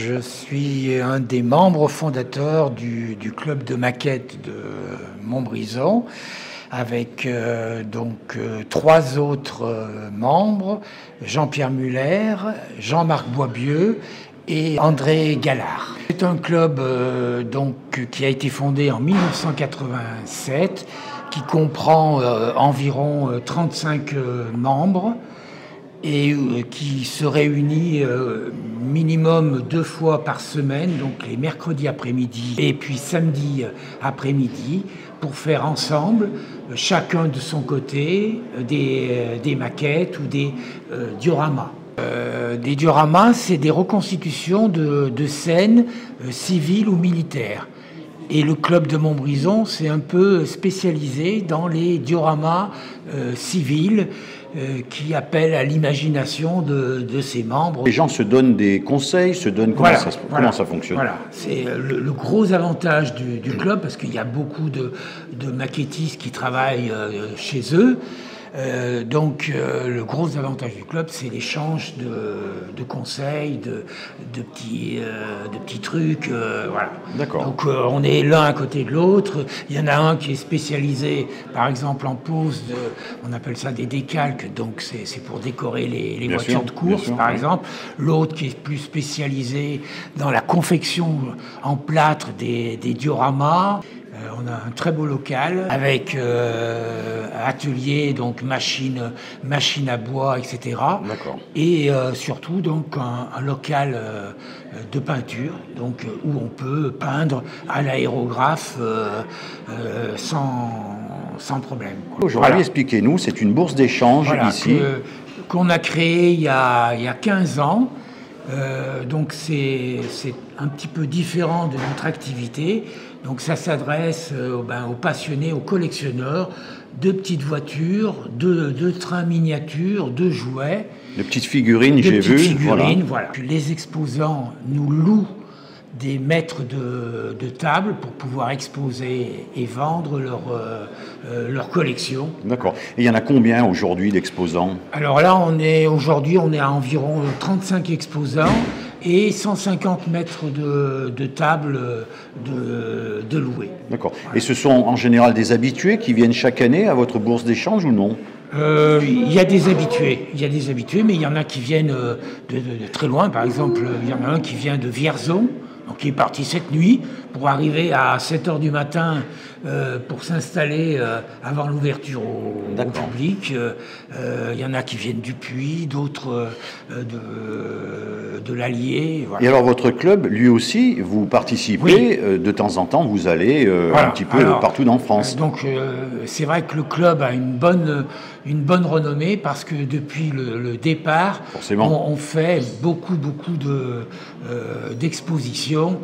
Je suis un des membres fondateurs du club de maquettes de Montbrison, avec trois autres membres, Jean-Pierre Muller, Jean-Marc Boisbieu et André Gallard. C'est un club qui a été fondé en 1987, qui comprend environ 35 membres et qui se réunit minimum 2 fois par semaine, donc les mercredis après-midi et puis samedi après-midi, pour faire ensemble, chacun de son côté, des maquettes ou des dioramas. Des dioramas, c'est des reconstitutions de scènes civiles ou militaires. Et le club de Montbrison s'est un peu spécialisé dans les dioramas civils qui appellent à l'imagination de ses membres. Les gens se donnent des conseils, comment ça fonctionne? Voilà, c'est le gros avantage du club, parce qu'il y a beaucoup de maquettistes qui travaillent chez eux. Le gros avantage du club, c'est l'échange de conseils, de petits trucs. Voilà. D'accord. Donc on est l'un à côté de l'autre. Il y en a un qui est spécialisé, par exemple, en pose, on appelle ça des décalques, donc c'est pour décorer les voitures de course, par exemple. L'autre qui est plus spécialisé dans la confection en plâtre des dioramas. On a un très beau local avec atelier, donc machine à bois, etc. D'accord. Et surtout donc un local de peinture, donc où on peut peindre à l'aérographe sans problème. Aujourd'hui, expliquez-nous, c'est une bourse d'échange ici. Qu'on a créée il y a 15 ans. Donc c'est un petit peu différent de notre activité. Donc ça s'adresse aux passionnés, aux collectionneurs de petites voitures, de trains miniatures, de jouets. De petites figurines, j'ai vu. Voilà. Les exposants nous louent des mètres de table pour pouvoir exposer et vendre leur collection. D'accord. Et il y en a combien aujourd'hui d'exposants? Alors là, aujourd'hui, on est à environ 35 exposants et 150 mètres de table de louer. D'accord. Voilà. Et ce sont en général des habitués qui viennent chaque année à votre bourse d'échange ou non? Il y a des habitués, mais il y en a qui viennent de très loin. Par exemple, il y en a un qui vient de Vierzon, donc il est parti cette nuit pour arriver à 7h du matin pour s'installer avant l'ouverture au public. Il y en a qui viennent du Puy, d'autres de l'Allier. Voilà. Et alors votre club, lui aussi, vous participez, de temps en temps, vous allez un petit peu partout en France. Donc c'est vrai que le club a une bonne renommée, parce que depuis le départ, on fait beaucoup d'expositions.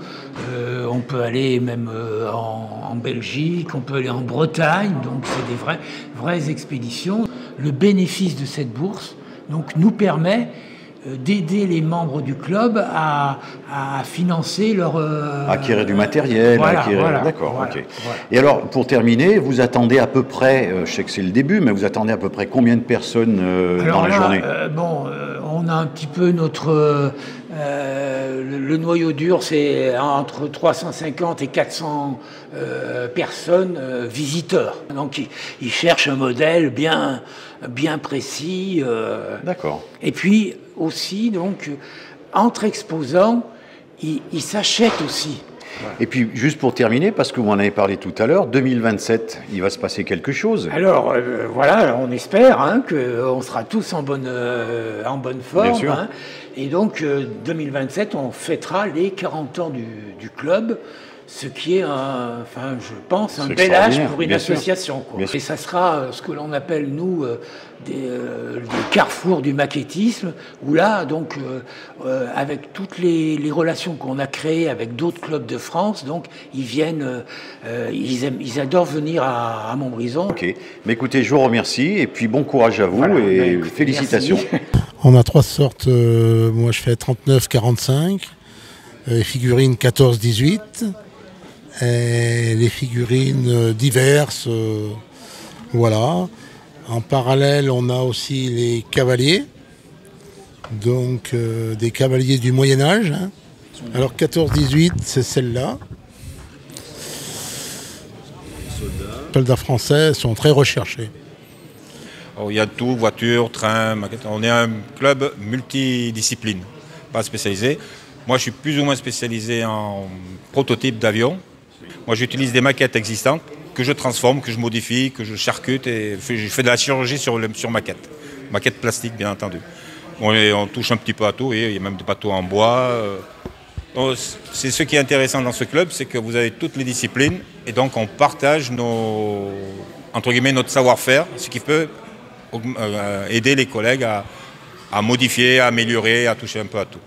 On peut aller même en Belgique, on peut aller en Bretagne, donc c'est des vraies expéditions. Le bénéfice de cette bourse nous permet d'aider les membres du club à financer leur... acquérir du matériel, d'accord. Et alors, pour terminer, vous attendez à peu près, je sais que c'est le début, mais vous attendez à peu près combien de personnes dans la journée? On a un petit peu notre... le noyau dur, c'est entre 350 et 400 personnes, visiteurs. Donc, ils cherchent un modèle bien précis. D'accord. Et puis, aussi, donc, entre exposants, ils s'achètent aussi. Voilà. Et puis, juste pour terminer, parce que vous en avez parlé tout à l'heure, 2027, il va se passer quelque chose. Alors, on espère qu'on sera tous en bonne forme. Bien sûr. Et donc, 2027, on fêtera les 40 ans du club, ce qui est, je pense, un bel âge pour une association. Et ça sera ce que l'on appelle, nous, des carrefours du maquettisme, où là, donc, avec toutes les relations qu'on a créées avec d'autres clubs de France, donc, ils viennent, ils adorent venir à Montbrison. Ok, mais écoutez, je vous remercie, et puis bon courage à vous, et félicitations. Merci. On a 3 sortes, moi je fais 39-45, les figurines 14-18, et les figurines diverses, voilà. En parallèle, on a aussi les cavaliers, donc des cavaliers du Moyen-Âge, Alors 14-18, c'est celle-là. Les soldats français sont très recherchés. Il y a tout, voiture, train, maquette. On est un club multidiscipline, pas spécialisé. Moi, je suis plus ou moins spécialisé en prototype d'avion. Moi, j'utilise des maquettes existantes que je transforme, que je modifie, que je charcute et je fais de la chirurgie sur maquette. Maquette plastique, bien entendu. On touche un petit peu à tout, et il y a même des bateaux en bois. C'est ce qui est intéressant dans ce club, c'est que vous avez toutes les disciplines et donc on partage entre guillemets, notre savoir-faire, ce qui peut aider les collègues à modifier, à améliorer, à toucher un peu à tout.